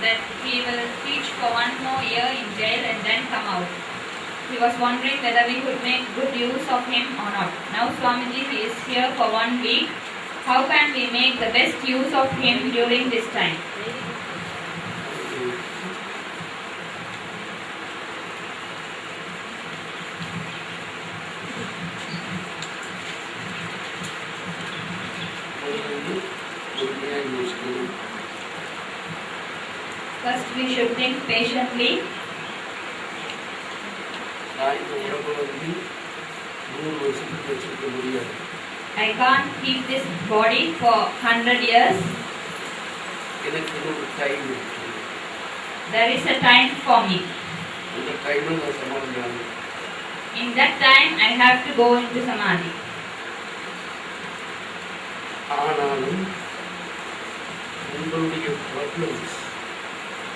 that he will teach for 1 more year in jail and then come out. He was wondering whether we could make good use of him or not. Now Swamiji is here for 1 week. How can we make the best use of him during this time? First we should think patiently. I can't keep this body for 100 years. There is a time for me. In that time I have to go into Samadhi.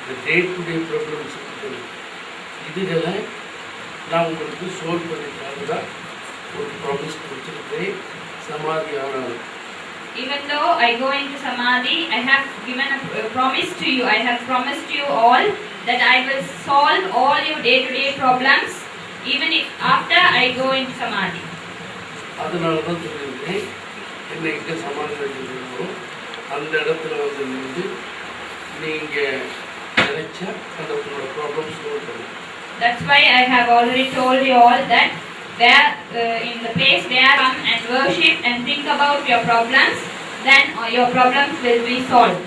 The day-to-day problems இதுகளை நான் உங்களுக்கு solve பண்ணிக்காக தான் ஒரு promise கொடுத்துருக்கேன் சமாதி ஆனாலும். Even though I go into Samadhi, I have given a promise to you. I have promised you all that I will solve all your day-to-day problems, even if after I go into Samadhi. அதனால தான் சொல்லியிருக்கேன், என்னை எங்கே சமாதி வச்சுருக்கோ அந்த இடத்துல வந்து நின்று நீங்கள் நினைச்சா அந்த உங்களோட ப்ராப்ளம் சால்வ் பண்ணும். That's why I have already told you all that where in the place where come and worship and think about your problems, then your problems will be solved.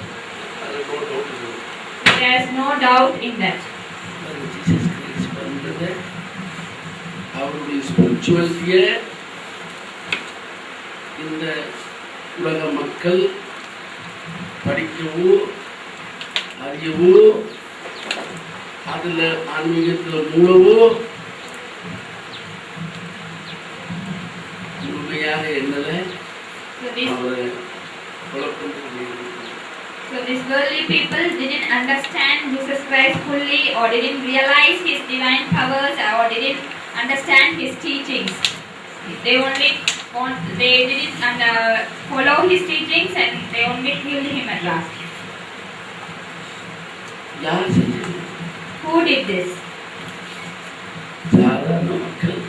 There is no doubt in that. Jesus Christ வந்தது அவருடைய ஸ்பிரிச்சுவலிட்டியை இந்த உலக மக்கள் படிக்கவோ அறியவோ அதில் ஆன்மீகத்தில் மூலவோ முழுமையாக என்னல அவரை குழப்பம். So these worldly people didn't understand Jesus Christ fully, or didn't realize his divine powers, or didn't understand his teachings. They didn't follow his teachings, and they only killed him at last. யார் செஞ்சது? Who did this? சாதாரண மக்கள்,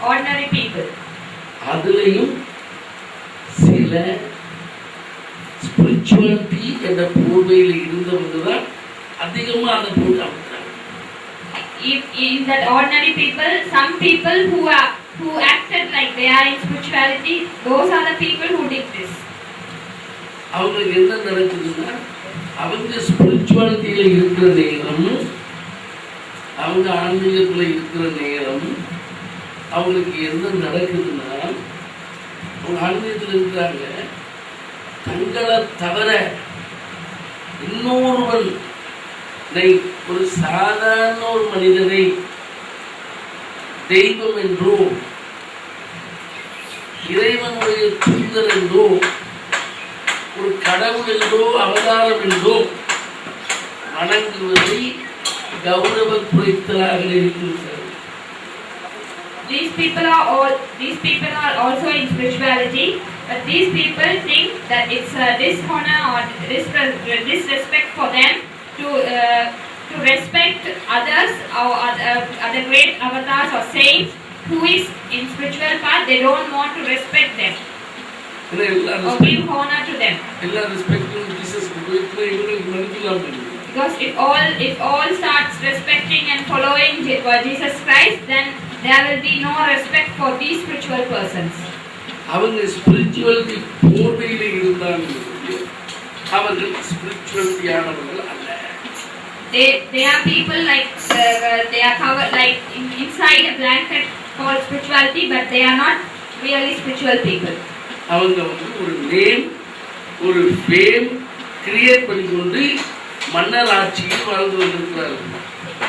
Ordinary people. அதுலேயும் சில spirituality என்ற போர்வையில் இருந்தவங்க தான் அதிகமாக அதை போட்டு அமைக்கிறாங்க. In that ordinary people, some people who acted like they are in spirituality, those are the people who did this. அவங்களுக்கு என்ன நடக்குதுன்னா, அவங்க ஸ்பிரிச்சுவாலிட்டியில இருக்கிற நேரம், அவங்க ஆன்மீகத்தில் இருக்கிற நேரம், அவங்களுக்கு என்ன நடக்குதுன்னா, அவங்க ஆன்மீகத்தில் இருக்கிறாங்க, தங்களை தவிர இன்னொருவனை, ஒரு சாதாரண ஒரு மனிதனை தெய்வம் என்றோ இறைவனுடைய தூதர் என்றோ ஒரு கடவுள் என்றோ அவதாரம் என்றோ வணங்குவதை கௌரவ குறைத்தலாக இருக்கிறார்கள். These people are also in spirituality, but these people think that it's a dishonor or disrespect for them to respect others or other great avatars or saints who is in spiritual path. They don't want to respect them or give honor to them. Because if all starts respecting and following Jesus Christ, then there will be no respect for these spiritual persons. அவங்க spirituality போர்வையில் இருந்தாங்க, அவர்கள் ஸ்பிரிச்சுவாலிட்டியானவர்கள் அல்ல. They are people like they are covered like inside a blanket called spirituality, but they are not really spiritual people. அவங்க வந்து ஒரு name, ஒரு fame create பண்ணிக்கொண்டு மன்னர் ஆட்சியில் வாழ்ந்து வந்திருக்கிறார்கள்.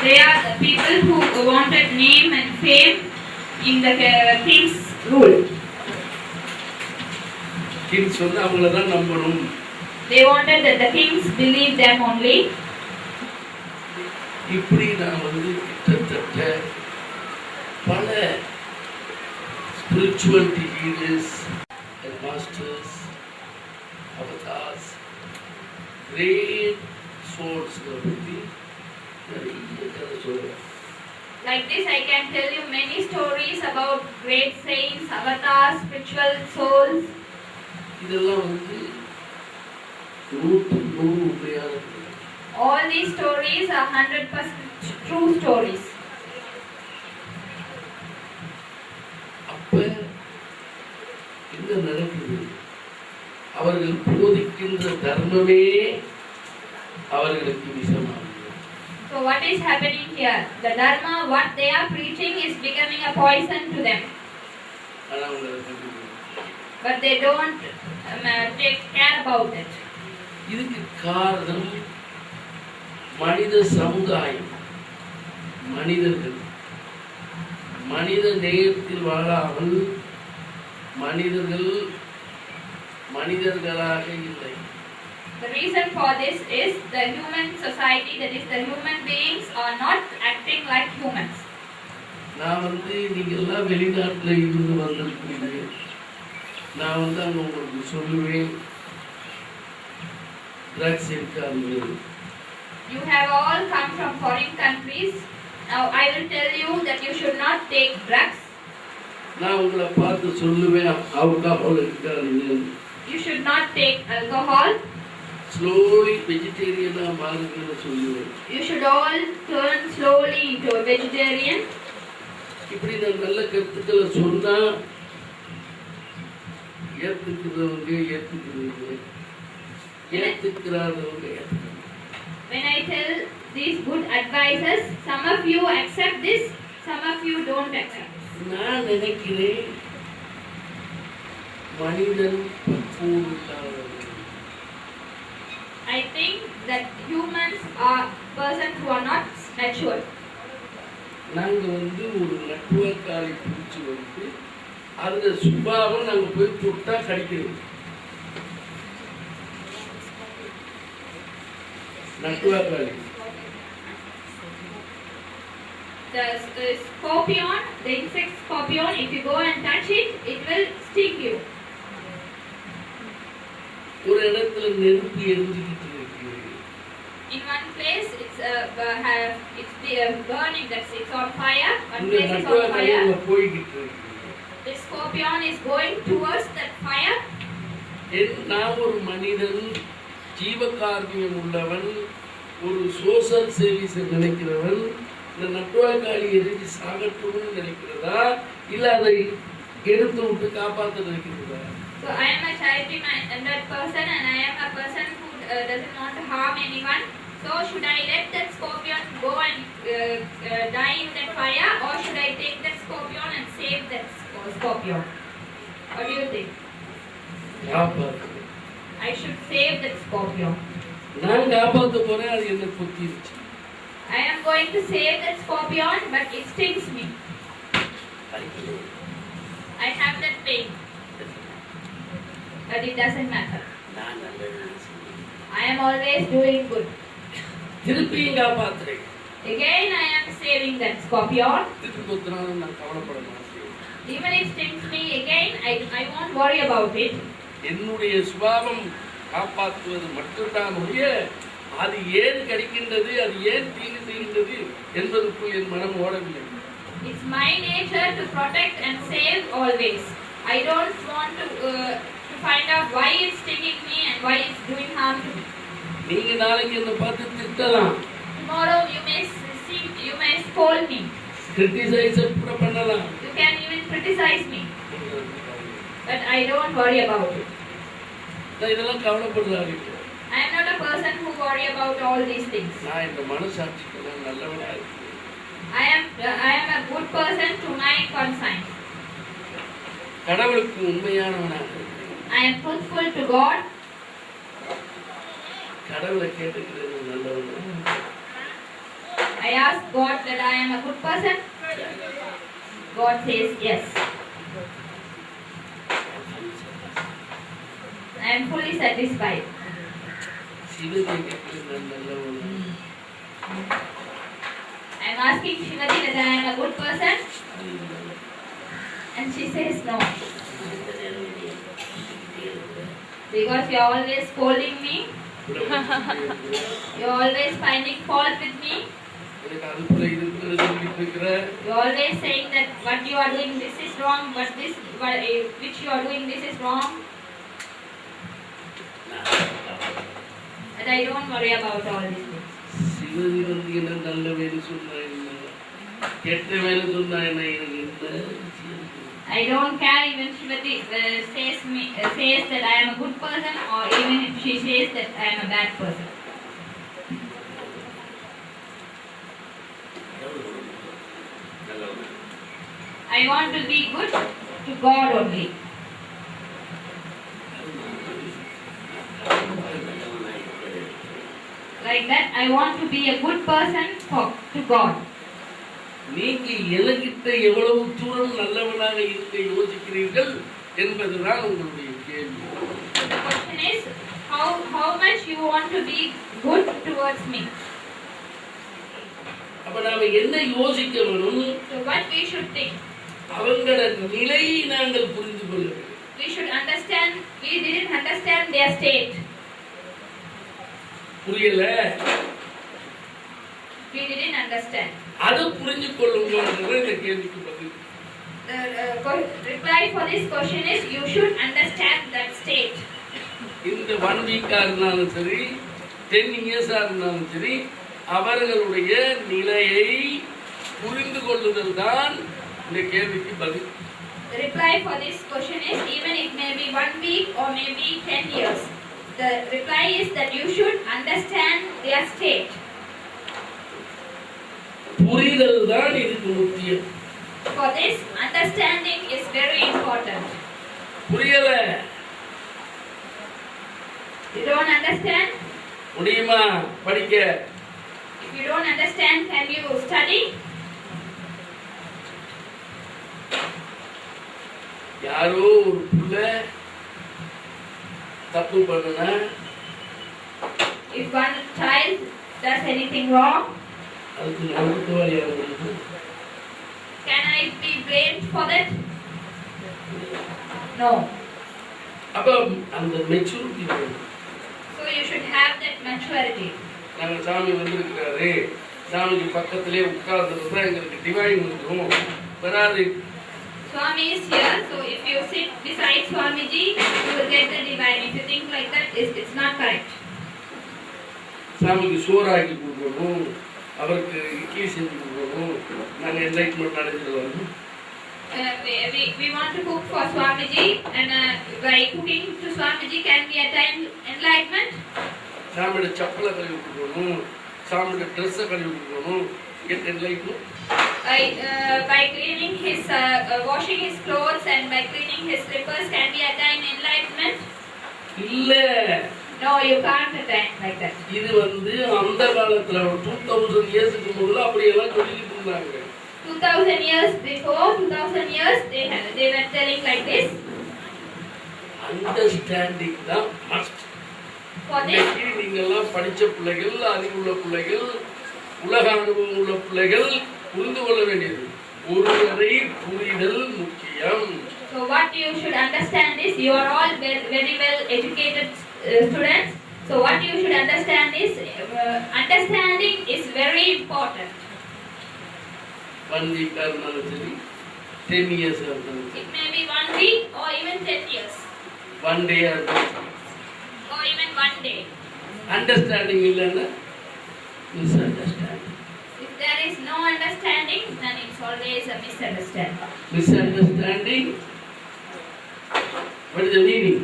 They are the people who wanted name and fame in the king's rule. Kings வந்து அவங்கள தான் நம்பணும். They wanted that the kings believe them only. இப்படி நான் வந்து கிட்டத்தட்ட பல spirituality leaders and masters, avatars, great ஸ்போர்ட்ஸ்களை பற்றி நிறைய கதை சொல்லுவேன். Like this, I can tell you many stories about great saints, avatars, spiritual souls. இதெல்லாம் வந்து 100% உண்மையான கதை. All these stories are 100% true stories. அப்ப என்ன நடக்குது? அவர்கள் போதிக்கின்ற தர்மமே அவர்களுக்கு விஷமாகும். So what is happening here? The dharma, what they are preaching, is becoming a poison to them. ஆனா அவங்க அதை கண்டுபிடிக்கல. But they don't take care about it. இதுக்கு காரணம் மனித சமுதாயம், மனிதர்கள் மனித நேயத்தில் வாழாமல் மனிதர்களாக இல்லை. The reason for this is the human society, that is the human beings are not acting like humans. நான் வந்து நீங்க எல்லாம் வெளிநாட்டுல இருந்து வந்திருக்கீங்க. நான் வந்து அங்க உங்களுக்கு சொல்லுவேன், ட்ரக்ஸ் இருக்காது. You have all come from foreign countries. Now I will tell you that you should not take drugs. நான் உங்களை பார்த்து சொல்லுவேன், ஆல்கஹால் இருக்காது. You should not take alcohol. Slowly vegetarian மாறுங்கன்னு சொல்லுவேன். You should all turn slowly into a vegetarian. இப்படி நான் நல்ல கருத்துக்களை சொன்னா ஏத்துக்கிறவங்க ஏத்துக்கிறாதவங்க. When I tell these good advices, some of you accept this, some of you don't accept. நான் நினைக்கிறேன் மனிதன் பக்குவம். I think that humans are persons who are not mature. நாங்க வந்து ஒரு நட்டுவக்காளி பிடிச்சி வந்து அதுல சுபாவம் நாங்க போய் தொட்டா கடிக்கிறோம். நட்டுவக்காளி The scorpion, the insect scorpion, if you go and touch it, it will sting you. ஒரு இடத்துல நெருப்பு எரிஞ்சுக்கிட்டு இருக்கு. In one place, it's burning. It's on fire. One place is on fire. போய்கிட்டு இருக்கு. The scorpion is going towards that fire. நான் ஒரு மனிதன், ஜீவகாருண்யம் உள்ளவன், ஒரு சோஷியல் சர்வீஸ் நினைக்கிறவன், இந்த நட்டுவாக்காளி எரிஞ்சு சாகட்டும்னு நினைக்கிறதா இல்ல அதை எடுத்து விட்டு காப்பாற்ற நினைக்கிறதா? So I am a charity-minded person, and I am a person who doesn't want to harm anyone. So should I let that scorpion go and die in that fire, or should I take that scorpion and save that scorpion? What do you think? காப்பாற்று. I should save that scorpion. நான் காப்பாற்ற போறேன், அது என்ன குத்திருச்சு. I am going to save that scorpion, but it stings me. I have that pain. But it doesn't matter. I am always doing good. திருப்பியும் காப்பாத்துறேன். Again I am saving that scorpion. திருப்பி கொத்துனாலும் நான் கவலைப்பட மாட்டேன். Even if it stings me again, I won't worry about it. என்னுடைய சுபாவம் காப்பாற்றுவது மட்டும்தான் ஒழிய அது ஏன் கிடைக்கின்றது, அது ஏன் தீங்கு செய்கின்றது என்பதற்குள் என் மனம் ஓடவில்லை. It's my nature to protect and save always. I don't want to find out why it's stinging me and why it's doing harm to me. நீங்க நாளைக்கு என்ன பார்த்து திட்டலாம். Tomorrow you may scold me. Criticise கூட பண்ணலாம். You can even criticize me. But I don't worry about it. நான் இதெல்லாம் கவலைப்படுறாரு. I am not a person who worry about all these things. நான் இந்த மனசாட்சிக்கு நல்லவனா இருக்கேன். I am a good person to my conscience. கடவுளுக்கு உண்மையானவனாக இருக்கேன். I am truthful to God. கடவுளை கேட்டுக்கிறது நல்லவனா. I ask God that I am a good person. God says yes. I am fully satisfied. சிவனை கேட்கிறது நல்லவனா. I am asking Shivati that I am a good person, and she says no. Because you are always scolding me. You're always finding fault with me. எனக்கு அதுக்குள்ள இதுக்குள்ள சொல்லிட்டு இருக்கிற. You're always saying that what you are doing this is wrong, but which you are doing this is wrong. But I don't worry about all these things. சிவதி வந்து என்ன நல்ல வேலை சொன்னா என்ன, கெட்ட வேலை சொன்னா என்ன, எனக்கு என்ன. I don't care even Shivati says that I am a good person, or even if she says that I am a bad person. I want to be good to God only. Like that, I want to be a good person to God. நீங்க எனக்கிட்ட எவ்வளவு தூரம் நல்லவனாக இருக்க யோசிக்கிறீர்கள் என்பதுதான் உங்களுடைய கேள்வி. The question is how much you want to be good towards me. அப்ப நாம என்ன யோசிக்க வேணும்? So what we should think? அவங்கள நிலையை நாங்கள் புரிந்து கொள்ள வேண்டும். We should understand. We didn't understand their state. புரியல? We didn't understand. அது புரிந்து கொள்ளுங்கன்றது இந்த கேள்விக்கு பதில். The reply for this question is you should understand that state. இந்த 1 வீக்கா இருந்தாலும் சரி 10 இயர்ஸா இருந்தாலும் சரி அவர்களுடைய நிலையை புரிந்து கொள்ளுதல் தான் இந்த கேள்விக்கு பதில். The reply for this question is even it may be 1 week or maybe 10 years. The reply is that you should understand their state. புரிதல் தான் இதுக்கு முக்கியம். For this, understanding is very important. புரியல? You don't understand? முடியுமா படிக்க? If you don't understand, can you study? யாரோ ஒரு புள்ள தப்பு பண்ணுனா, if one child does anything wrong, அதுக்கு நான் குற்றவாளியாக முடியும். can I be blamed for that? No. அப்ப அந்த மெச்சூரிட்டி வேணும். So you should have that maturity. நாங்க சாமி வந்திருக்கிறாரு, சாமிக்கு பக்கத்திலே உட்கார்ந்துருந்தா எங்களுக்கு டிவைன் வந்துடும் வராது. Swami is here, so if you sit beside Swamiji, you will get the divine. If you think like that, it's not correct. சாமிக்கு சோறாக்கி கொடுக்கணும், அவருக்கு இட்லி செஞ்சு கொடுக்கணும், நாங்கள் enlightenment அடைஞ்சிடலாம். We want to cook for Swamiji, and by cooking to Swamiji, can we attain enlightenment? சாமியோட செப்பலை கழுவி கொடுக்கணும், சாமியோட ட்ரெஸ்ஸை கழுவி கொடுக்கணும், get enlightenment. By cleaning his, washing his clothes and by cleaning his slippers, can we attain enlightenment? இல்ல. No, you can't attain like that. இது அந்த காலத்துல 2000 இயர்ஸ்க்கு முதல்ல அப்படி எல்லாம் சொல்லிட்டு இருந்தாங்க. 2000 years before, 2000 years they were telling like this. Understanding தான் must. For this, நீங்க எல்லாம் படிச்ச பிள்ளைகள், அறிவுள்ள பிள்ளைகள், உலக அனுபவம் உள்ள பிள்ளைகள் புரிந்து கொள்ள வேண்டியது ஒருவரை புரிதல் முக்கியம். So what you should understand is you are all very well educated students. So what you should understand is understanding is very important. 1 week இருந்தாலும் சரி 10 years இருந்தாலும் It may be 1 week or even 10 years. 1 day இருந்தாலும் Or even 1 day. Understanding இல்லைன்னா misunderstanding. If there is no understanding, then it's always a misunderstanding. Misunderstanding. What is the meaning?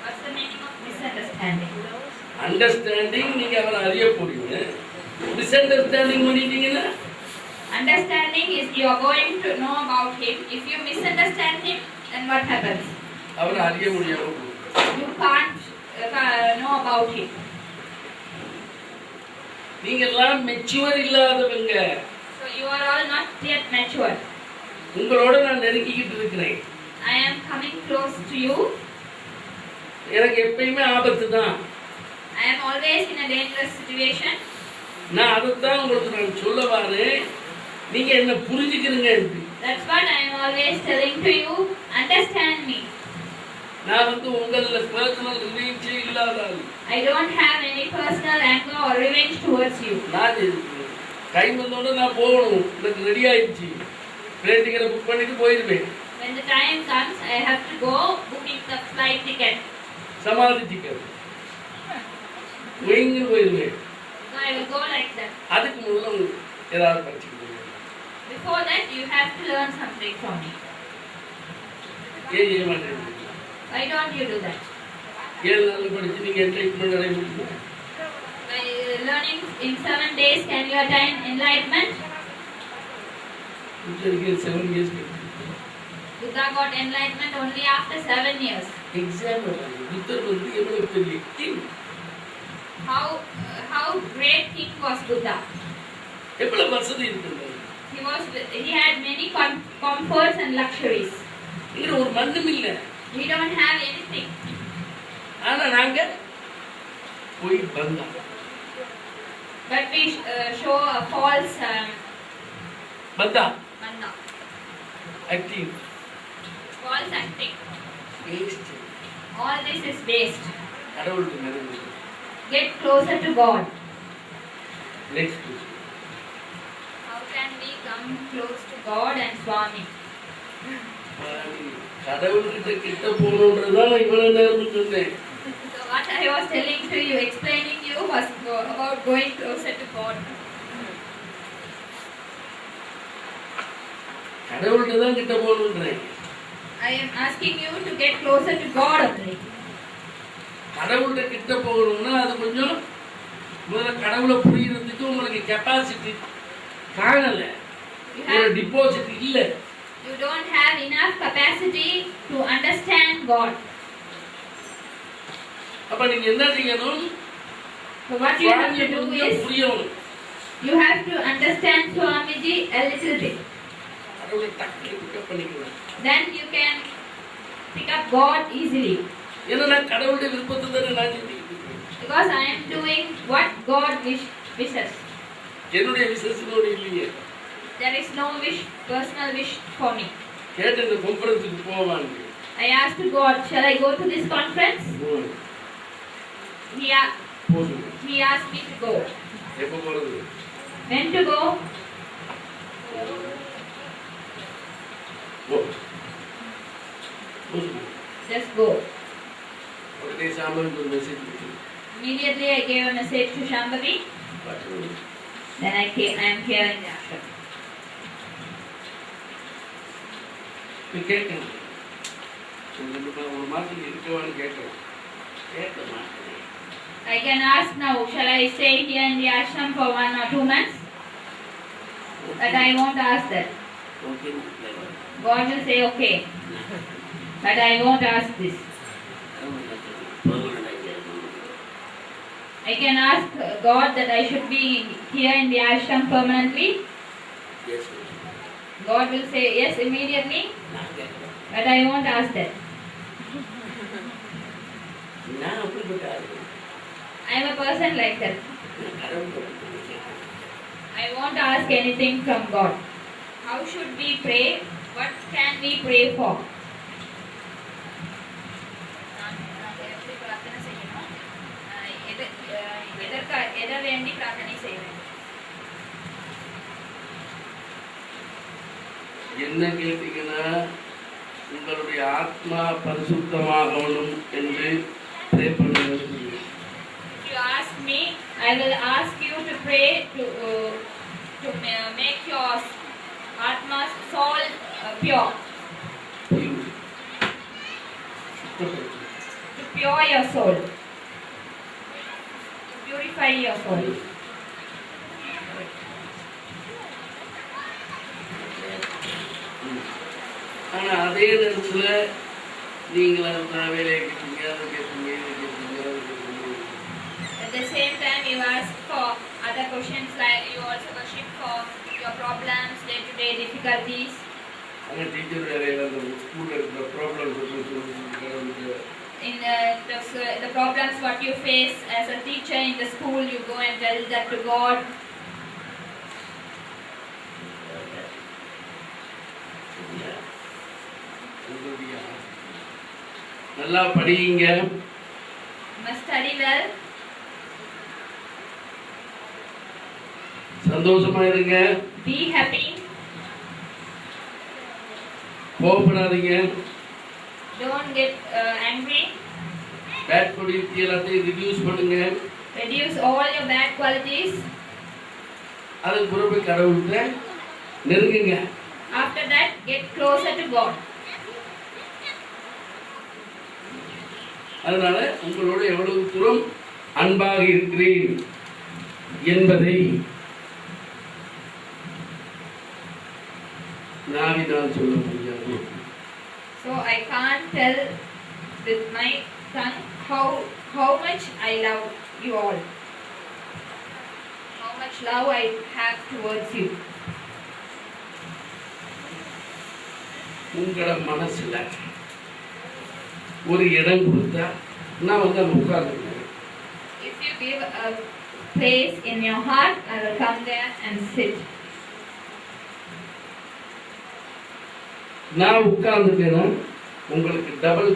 What's the meaning of misunderstanding? Understanding நீங்க அவரை அறிய போறீங்க. Misunderstanding பண்ணிட்டீங்கன்னா Understanding is you are going to know about him. If you misunderstand him, then what happens? அவரை அறிய முடியாம போகும். You can't know about him. நீங்க எல்லாம் மெச்சூர் இல்லாதவங்க. So you are all not yet mature. உங்களோட நான் நெருங்கிக்கிட்டு இருக்கிறேன். I am coming close to you. எனக்கு எப்பயுமே ஆபத்து தான். I am always in a dangerous situation. நான் அதுதான் உங்களுக்கு நான் சொல்ல வரேன். நீங்க என்ன புரிஞ்சுக்கிறீங்க. That's what I am always telling to you. Understand me. நான் வந்து உங்கள பர்சனல் ரிலேஷன் இல்லாத ஆள். I don't have any personal anger or revenge towards you. நான் டைம் வந்தோட நான் போகணும். எனக்கு ரெடி ஆயிடுச்சு. ட்ரெயின் டிக்கெட் புக் பண்ணிட்டு போயிருவேன். When the time comes, I have to go booking the flight ticket. சமாதி டிக்கெட். வெயிங்க போயிருவேன். So I will go like that. அதுக்கு முதல்ல ஏதாவது படிச்சுக்கணும். Before that, you have to learn something from me. ஏன் மாட்டேன்? Why don't you do that? 7 நாள் படிச்சு நீங்க என்லைட்மென்ட் அடைய முடியுமா? By learning in 7 days, can you attain enlightenment? உங்களுக்கு 7 years. Buddha got enlightenment only after 7 years. Exam புத்தர் வந்து எவ்வளவு பெரிய king. How great king was Buddha? எவ்வளவு வசதி இருந்தது. He had many comforts and luxuries. இங்க ஒரு மண்ணும் இல்ல. We don't have anything. ஆனா நாங்க போய் பந்தா. But we show a false பந்தா. Banda. Acting. False acting. Waste. All this is waste. கடவுளுக்கு நன்றி. Get closer to God. Next. How can we come close to God and Swami? கடவுள்கிட்ட கிட்ட போகணுன்றதுதான் இவ்வளவு நேரம் சொன்னேன். So what I was telling to you, explaining you was about going closer to God. கடவுள்கிட்ட தான் கிட்ட போகணுன்றேன். I am asking you to get closer to God only. கடவுள்கிட்ட கிட்ட போகணும்னா அது கொஞ்சம் முதல்ல கடவுளை புரியறதுக்கு உங்களுக்கு கெப்பாசிட்டி காணல. ஒரு டிபாசிட் இல்ல. You don't have enough capacity to understand God. அப்ப நீங்க என்ன செய்யணும்? So what you have to do is புரியணும். you have to understand Swamiji a little bit. கடவுளை டக்குனு பிக்கப் பண்ணிக்கலாம். Then you can pick up God easily. ஏன்னா நான் கடவுளுடைய விருப்பத்தை தானே நான் செஞ்சுக்கிட்டு இருக்கேன். Because I am doing what God wishes. என்னுடைய விசேஷனோடு இல்லையே. There is no wish, personal wish for me. கேட்ட இந்த கான்ஃபரன்ஸுக்கு போவாங்க. I asked God, shall I go to this conference? He asked me to go. எப்போ போறது? When to go? Just go. உடனே சாம்பல் ஒரு மெசேஜ் கொடுத்து. Immediately I gave a message to Shambhavi. Then I am here in the ashram. கேட்கணும். ஒரு மாதத்துக்கு இருக்கவான்னு கேட்கணும். கேட்க மாட்டேன். I can ask now, shall I stay here in the ashram for 1 or 2 months? But I won't ask that. Okay. God will say okay. But I won't ask this. I can ask God that I should be here in the ashram permanently. Yes. God will say yes immediately. But I won't ask that. I am a person like that. I won't ask anything from God. How should we pray? What can we pray for? என்ன கேட்டீங்கன்னா உங்களுடைய ஆத்மா பரிசுத்தமாகணும் என்று pray பண்ணுங்க. If you ask me, I will ask you to pray to make your atma's soul pure. To pure your soul. To purify your soul. ஆனா அதே நேரத்துல நீங்கள் அந்த வேலையை கேட்டீங்க, அதை கேட்டீங்க, இதை கேட்டீங்க, அதை கேட்டீங்க. At the same time, you ask for other questions, like you also worship for your problems, day-to-day difficulties. அங்கே டீச்சர் வேலையில் அந்த ஸ்கூலில் இருக்கிற problems In the problems what you face as a teacher in the school, you go and tell that to God. நல்லா படிங்க. Must study well. சந்தோஷமா இருங்க. Be happy. கோபப்படாதீங்க. Don't get angry. Bad quality எல்லாத்தையும் ரிடியூஸ் பண்ணுங்க. Reduce all your bad qualities. அதுக்கு பிறகு கடவுள்கிட்ட நெருங்குங்க. After that, get closer to God. அதனால உங்களோட எவ்வளவு தூரம் அன்பாக இருக்கிறேன் என்பதை நாவினால் சொல்ல முடியாது. So I can't tell with my tongue how much I love you all. How much love I have towards you. உங்களோட மனசுல ஒரு இடம் கொடுத்தா நான் வந்து அங்க உட்கார்ந்துருக்கேன். If you give a place in your heart, I will come there and sit. நான் உட்கார்ந்துட்டேன்னா உங்களுக்கு double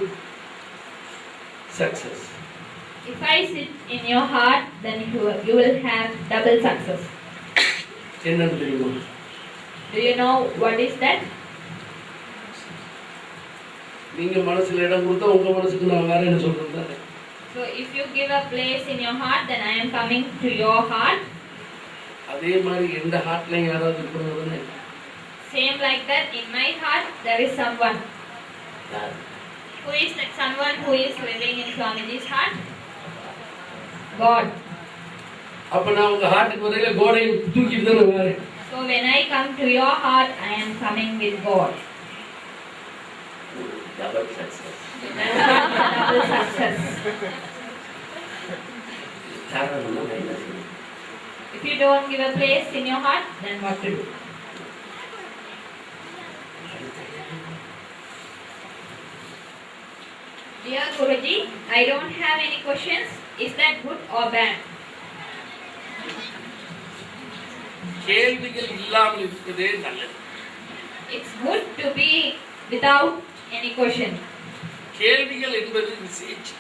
success. If I sit in your heart, then you will have double success. என்னன்னு தெரியுமா? Do you know what is that? நீங்க மனசுல இடம் கொடுத்தா உங்க மனசுக்கு நான் வேற என்ன சொல்றேன். So if you give a place in your heart, then I am coming to your heart. அதே மாதிரி எந்த ஹார்ட்லயும் யாராவது இருக்கணும்னு Same like that, in my heart there is someone. Who is that someone who is living in Swamiji's heart? God. அப்ப நான் உங்க ஹார்ட்டுக்கு வரையில கோடையை தூக்கிட்டு தானே வரேன். So when I come to your heart, I am coming with God. Double success. Double success. If you don't give a place in your heart, then what to do? Dear Guruji, I don't have any questions. Is that good or bad? கேள்விகள் இல்லாமல் இருப்பதே நல்லது. It's good to be without any question. கேள்விகள் என்பது research.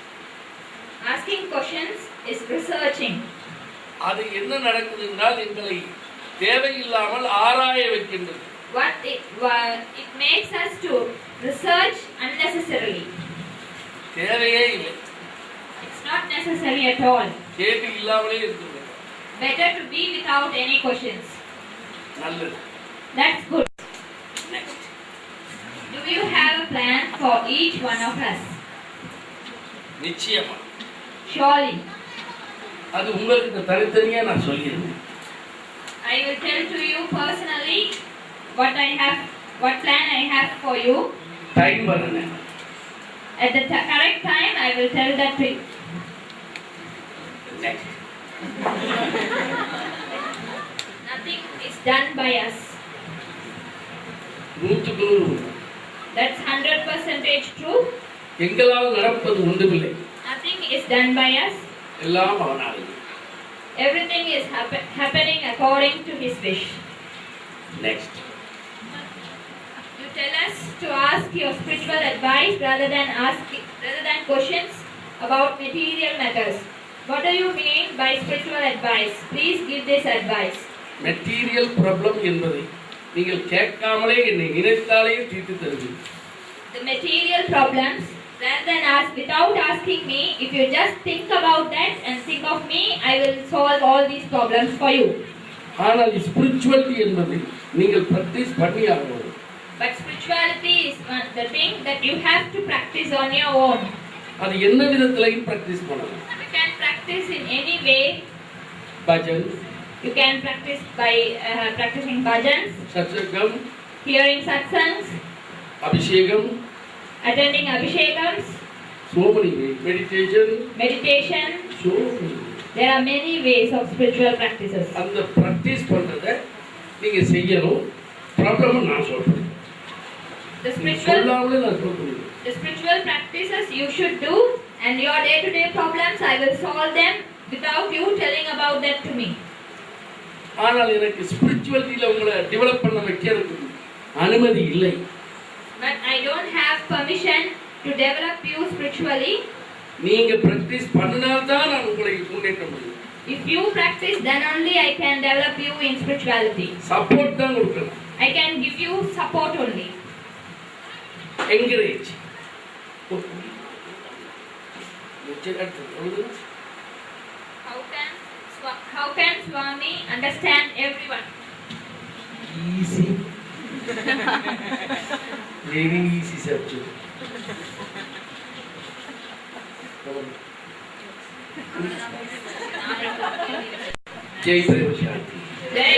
Asking questions is researching. அது என்ன நடக்குது என்றால் எங்களை தேவையில்லாமல் ஆராய வைக்கின்றது. It makes us to research unnecessarily. தேவையே இல்லை. It's not necessary at all. கேள்வி இல்லாமலே இருக்குது. Better to be without any questions. நல்லது. That's good. Next. Do you have a plan for each one of us? நிச்சயமா. Surely. அது உங்களுக்கு தனித்தனியா நான் சொல்லிடுறேன். I will tell to you personally what plan I have for you. Time வரணும். At the correct time, I will tell that to you. Next. Nothing is done by us. 100% That's 100% true. எங்களால் நடப்பது ஒன்றுமில்லை. Nothing is done by us. எல்லாம் அவனாலே. Everything is happening according to His wish. Next. You tell us to ask your spiritual advice rather than questions about material matters. What do you mean by spiritual advice? Please give this advice. Material problem என்பதை நீங்கள் கேட்காமலே என்னை நினைத்தாலே தீர்த்து தருவீர்கள். The material problems, rather than without asking me, if you just think about that and think of me, I will solve all these problems for you. ஆனால் spirituality என்பதை நீங்கள் practice பண்ணி ஆகணும். But spirituality is the thing that you have to practice on your own. அது என்ன விதத்திலையும் practice பண்ணலாம். You can practice in any way. Bhajan. You can practice by practicing bhajans, சத்சங்கம், hearing satsangs, அபிஷேகம், attending abhishekams, so many ways, meditation. So many. There are many ways of spiritual practices. அந்த practice பண்றதை நீங்க செய்யணும். Problem நான் சொல்றேன். The spiritual practices you should do, and your day-to-day problems I will solve them without you telling about that to me. ஆனால் எனக்கு ஸ்பிரிச்சுவாலிட்டியில உங்களை develop பண்ண வைக்கிறதுக்கு அனுமதி இல்லை. But I don't have permission to develop you spiritually. நீங்க practice பண்ணினால்தான் நான் உங்களை முன்னேற்ற முடியும். If you practice, then only I can develop you in spirituality. Support தான் கொடுக்கணும். I can give you support only. Encourage. How can Swami understand everyone? Easy. Very easy subject. Jai Prabhu Shanti. Jai